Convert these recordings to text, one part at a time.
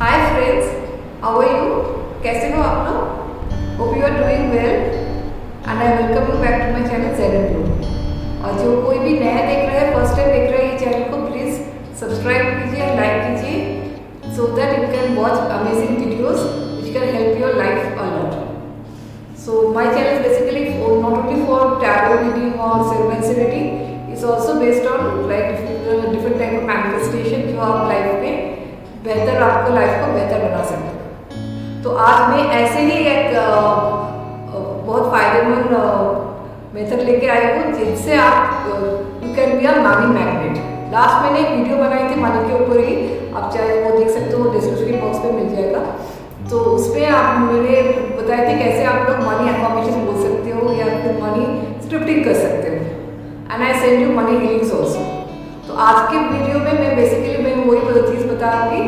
Hi friends, how are you? कैसे हो आप लोग? Hope you are doing well and I welcome you back to my channel Z and blue. और जो कोई भी नया देख रहा है, फर्स्ट टाइम देख रहा है ये चैनल को, प्लीज़ सब्सक्राइब कीजिए, लाइक कीजिए so that you can watch amazing videos which can help your life a lot. So my channel is basically not only for tarot reading or serenity reading, it's also based on like different type of manifestation जो आप life में बेहतर आपको life को बेहतर बना सकते हैं। तो आज मैं ऐसे ही एक बहुत फायदेमंद मेथड लेके आई हूँ जिससे आप you can be a money magnet. Last मैंने एक वीडियो बनाई थी मनी के ऊपर ही, आप चाहे वो देख सकते हो, डिस्क्रिप्शन बॉक्स में मिल जाएगा। तो उसमें आप मैंने बताए थे कैसे आप लोग मनी अफर्मेशन बोल सकते हो या फिर मनी स्क्रिप्टिंग कर सकते हो, and I send you money healings also. तो आज के वीडियो में मैं बेसिकली वही चीज़ बताऊंगी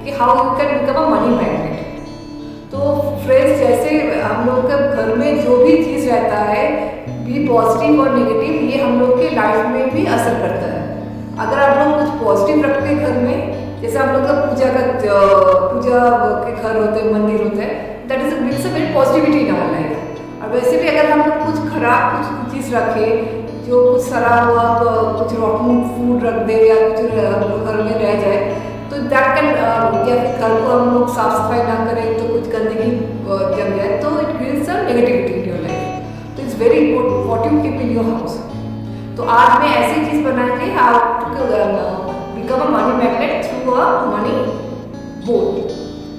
कि how you can become a money magnet. तो फ्रेंड्स, जैसे हम लोग के घर में जो भी चीज़ रहता है, भी पॉजिटिव और नेगेटिव, ये हम लोग के लाइफ में भी असर करता है। अगर आप लोग कुछ पॉजिटिव रखते हैं घर में, जैसे हम लोग का पूजा के घर होते हैं, मंदिर होते हैं, that is brings a very positivity in our life. और वैसे भी अगर हम लोग कुछ खराब कुछ चीज़ रखें, जो कुछ सड़ा हुआ कुछ रॉटन फूड रख दे या कुछ घर में रह जाए, तो दैट कैन, या फिर घर को हम लोग साफ सफाई ना करें तो कुछ गंदगी जम जाए, तो it brings a negativity in your life. तो it's very important what you keep in your house. तो आज मैं ऐसी चीज़ बनाएंगे how to become a money magnet through a money bowl.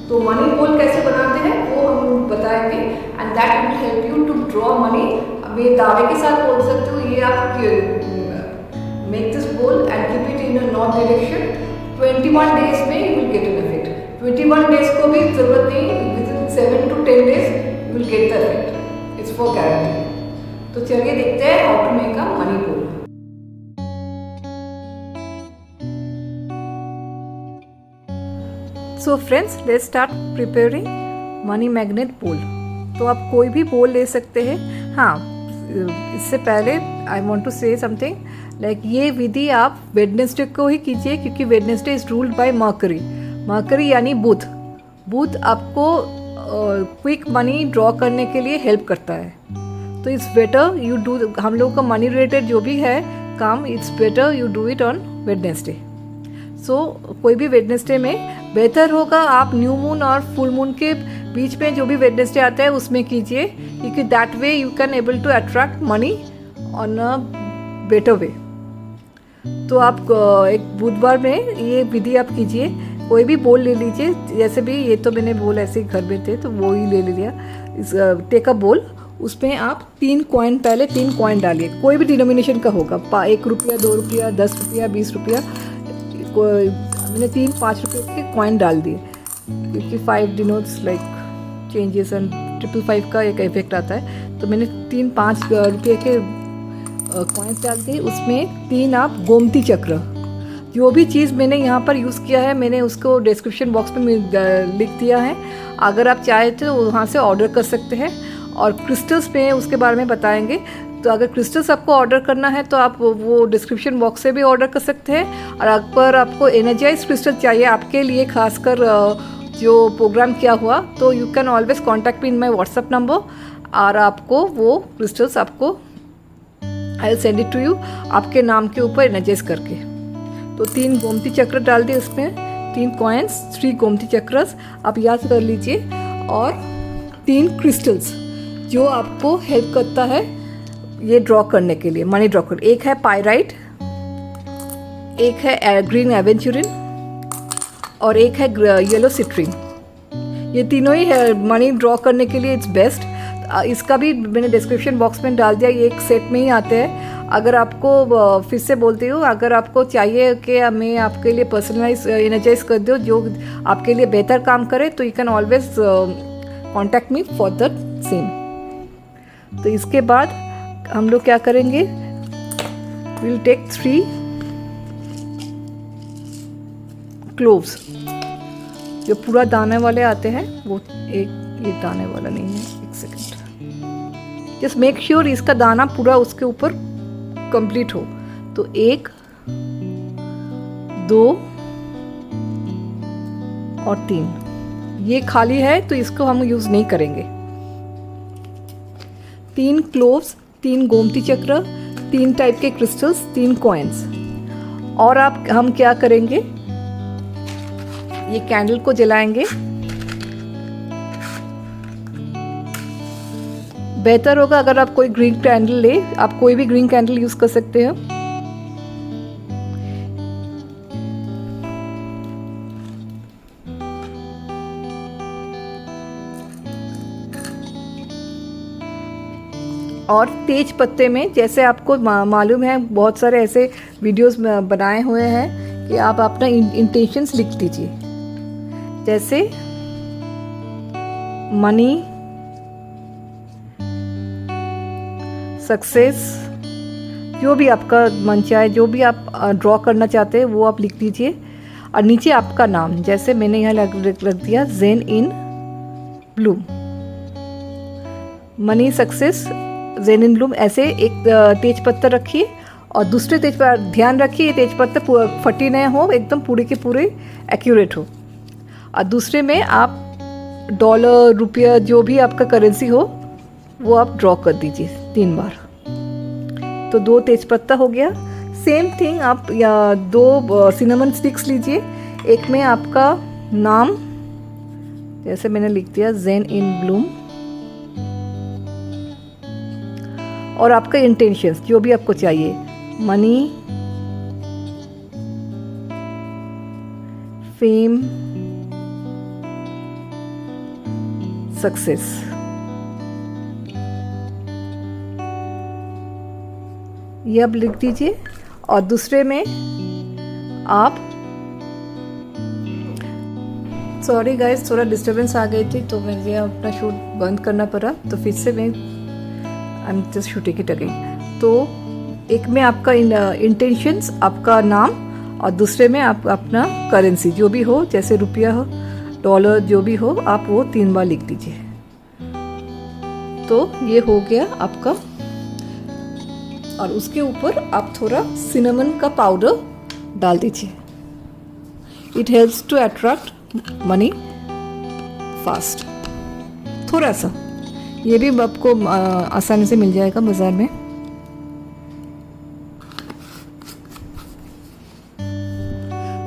तो मनी बोल कैसे बनाते हैं वो हम बताएंगे, and that will help you to draw money. मैं दावे के साथ बोल सकती हूँ, ये आप make this bowl and keep it in a north direction. 21 days में you will get an effect. 21 days को भी जरूरत नहीं, within 7 to 10 days you will get the effect, it's for guarantee. तो चलिए देखते हैं how to make a money bowl. So friends, let's start preparing money magnet बोल। तो आप कोई भी बोल ले सकते हैं। हाँ, इससे पहले I want to say something like ये विधि आप वेडनेसडे को ही कीजिए, क्योंकि Wednesday is ruled by Mercury यानी बुध। बुध आपको क्विक मनी ड्रॉ करने के लिए हेल्प करता है। तो इट्स बेटर यू डू, हम लोग का मनी रिलेटेड जो भी है काम, it's better you do it on Wednesday. So कोई भी वेडनेसडे में बेहतर होगा आप न्यू मून और फुल मून के बीच में जो भी वेडनेसडे आता है उसमें कीजिए, क्योंकि that way you can able to attract money on a better way. तो आप एक बुधवार में ये विधि आप कीजिए। कोई भी बोल ले लीजिए, जैसे भी ये तो मैंने बोल ऐसे ही घर में थे तो वो ही ले लिया। इस टेक अ बोल, उसमें आप 3 कॉइन, पहले 3 कॉइन डालिए, कोई भी डिनोमिनेशन का होगा, 1 रुपया, 2 रुपया, 10 रुपया, 20 रुपया। मैंने 3-5 रुपये के कॉइन डाल दिए, क्योंकि 5 डिनोट्स लाइक चेंजेस एंड 555 का एक इफेक्ट आता है। तो मैंने 3-5 रुपये के कॉइन्स डाल दिए। उसमें 3 आप गोमती चक्र, जो भी चीज़ मैंने यहाँ पर यूज़ किया है मैंने उसको डिस्क्रिप्शन बॉक्स में लिख दिया है, अगर आप चाहे तो वहाँ से ऑर्डर कर सकते हैं। और क्रिस्टल्स में उसके बारे में बताएंगे। तो अगर क्रिस्टल्स आपको ऑर्डर करना है तो आप वो डिस्क्रिप्शन बॉक्स से भी ऑर्डर कर सकते हैं। और अगर आपको एनर्जाइज क्रिस्टल चाहिए आपके लिए, खासकर जो प्रोग्राम किया हुआ, तो you can always contact me in my WhatsApp number, और आपको वो क्रिस्टल्स आपको I will send it to you आपके नाम के ऊपर एनर्जाइज करके। तो 3 गोमती चक्र डाल दिए उसमें, 3 कॉइन्स, 3 गोमती चक्रस आप याद कर लीजिए, और 3 क्रिस्टल्स जो आपको हेल्प करता है ये ड्रॉ करने के लिए, मनी ड्रॉ कर। एक है पायराइट, एक है ग्रीन एवेंचुरिन, और एक है येलो सिट्रिन। ये तीनों ही है मनी ड्रॉ करने के लिए, इट्स बेस्ट। इसका भी मैंने डिस्क्रिप्शन बॉक्स में डाल दिया, ये एक सेट में ही आते हैं। अगर आपको, फिर से बोलती हूँ, अगर आपको चाहिए कि मैं आपके लिए पर्सनलाइज एनर्जाइज कर दूँ जो आपके लिए बेहतर काम करे, तो you can always contact me for that same. तो इसके बाद हम लोग क्या करेंगे, विल टेक 3 क्लोव्स, जो पूरा दाने वाले आते हैं वो। एक ये दाने वाला नहीं है, एक सेकंड, जस्ट मेक श्योर इसका दाना पूरा उसके ऊपर कंप्लीट हो। तो 1, 2 और 3 ये खाली है तो इसको हम यूज़ नहीं करेंगे। 3 क्लोव्स, 3 गोमती चक्र, 3 टाइप के क्रिस्टल्स, 3 कॉइन्स। और हम क्या करेंगे, ये कैंडल को जलाएंगे। बेहतर होगा अगर आप कोई ग्रीन कैंडल ले, आप कोई भी ग्रीन कैंडल यूज कर सकते हो। और तेज पत्ते में, जैसे आपको मालूम है बहुत सारे ऐसे वीडियोस बनाए हुए हैं कि आप अपना इंटेंशंस लिख दीजिए, जैसे मनी, सक्सेस, जो भी आपका मन चाहे, जो भी आप ड्रॉ करना चाहते हैं वो आप लिख दीजिए। और नीचे आपका नाम, जैसे मैंने यहाँ रख दिया ज़ेन इन ब्लूम, मनी, सक्सेस, ज़ेन इन ब्लूम। ऐसे एक तेज पत्ता रखिए और दूसरे तेज पत्ता ध्यान रखिए ये तेज पत्ता फटी नहीं हो, एकदम पूरे के पूरे एक्यूरेट हो। और दूसरे में आप डॉलर, रुपया, जो भी आपका करेंसी हो वो आप ड्रॉ कर दीजिए 3 बार। तो 2 तेज पत्ता हो गया। सेम थिंग आप या 2 सिनेमन स्टिक्स लीजिए। एक में आपका नाम, जैसे मैंने लिख दिया ज़ेन इन ब्लूम, और आपका इंटेंशंस जो भी आपको चाहिए, मनी, फेम, सक्सेस। ये आप लिख दीजिए। और दूसरे में आप, सॉरी गाइस थोड़ा डिस्टरबेंस आ गई थी तो मुझे अपना शूट बंद करना पड़ा, तो फिर से मैं I am just shooting it again. तो एक में आपका इंटेंशंस, आपका नाम, और दूसरे में आप अपना करेंसी जो भी हो, जैसे रुपया हो, डॉलर, जो भी हो, आप वो 3 बार लिख दीजिए। तो ये हो गया आपका। और उसके ऊपर आप थोड़ा सिनेमन का पाउडर डाल दीजिए। It helps to attract money fast. थोड़ा सा, ये भी आपको आसानी से मिल जाएगा बाजार में।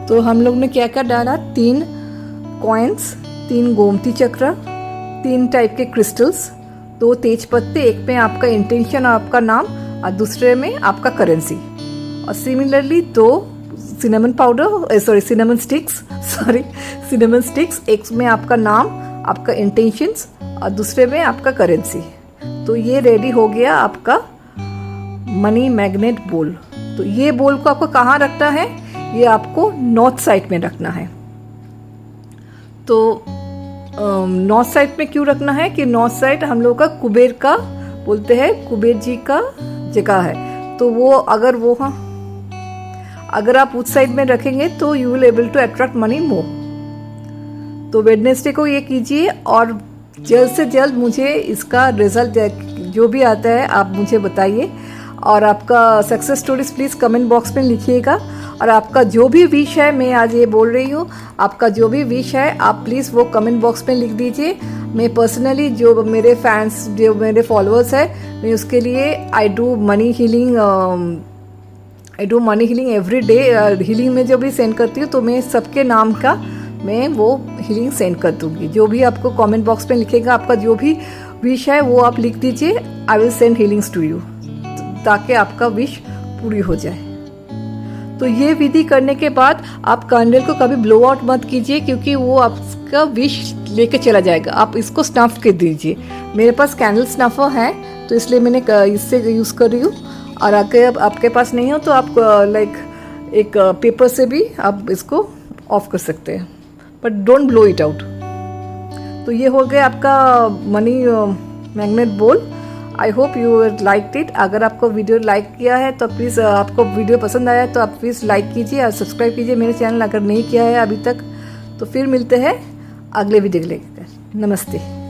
तो हम लोग ने क्या क्या डाला, 3 कॉइन्स, 3 गोमती चक्र, 3 टाइप के क्रिस्टल्स, 2 तेज पत्ते, एक में आपका इंटेंशन और आपका नाम, और दूसरे में आपका करेंसी। और similarly 2 cinnamon powder, cinnamon sticks, एक में आपका नाम, आपका इंटेंशंस, और दूसरे में आपका करेंसी। तो ये रेडी हो गया आपका मनी मैग्नेट बोल। तो ये बोल को आपको कहाँ रखना है, ये आपको नॉर्थ साइड में रखना है। तो नॉर्थ साइड में क्यों रखना है कि नॉर्थ साइड हम लोग का कुबेर का बोलते हैं, कुबेर जी का जगह है। तो वो अगर आप उस साइड में रखेंगे तो you will able to attract money more. तो वेडनेसडे को ये कीजिए और जल्द से जल्द मुझे इसका रिजल्ट जो भी आता है आप मुझे बताइए। और आपका success stories please comment box में लिखिएगा। और आपका जो भी विश है, मैं आज ये बोल रही हूँ, आपका जो भी विश है आप प्लीज़ वो कमेंट बॉक्स में लिख दीजिए। मैं पर्सनली, जो मेरे फैंस, जो मेरे फॉलोअर्स हैं, मैं उसके लिए I do money healing every day. Healing में जो भी सेंड करती हूँ तो मैं सबके नाम का मैं वो हीलिंग सेंड कर दूँगी। जो भी आपको कमेंट बॉक्स में लिखेगा, आपका जो भी विश है वो आप लिख दीजिए। I will send healings to you, ताकि आपका विश पूरी हो जाए। तो ये विधि करने के बाद आप कैंडल को कभी ब्लो आउट मत कीजिए, क्योंकि वो आपका विश लेके चला जाएगा। आप इसको स्नफ कर दीजिए। मेरे पास कैंडल स्नफर है तो इसलिए मैंने इससे यूज़ कर रही हूँ। और अगर आपके पास नहीं हो तो आप एक पेपर से भी आप इसको ऑफ कर सकते हैं, but don't blow it out. तो ये हो गया आपका मनी मैग्नेट बोल। I hope you like it. अगर आपको वीडियो लाइक किया है तो प्लीज़, आपको वीडियो पसंद आया तो आप प्लीज़ लाइक कीजिए और सब्सक्राइब कीजिए मेरे चैनल अगर नहीं किया है अभी तक। तो फिर मिलते हैं अगले वीडियो लेकर। नमस्ते।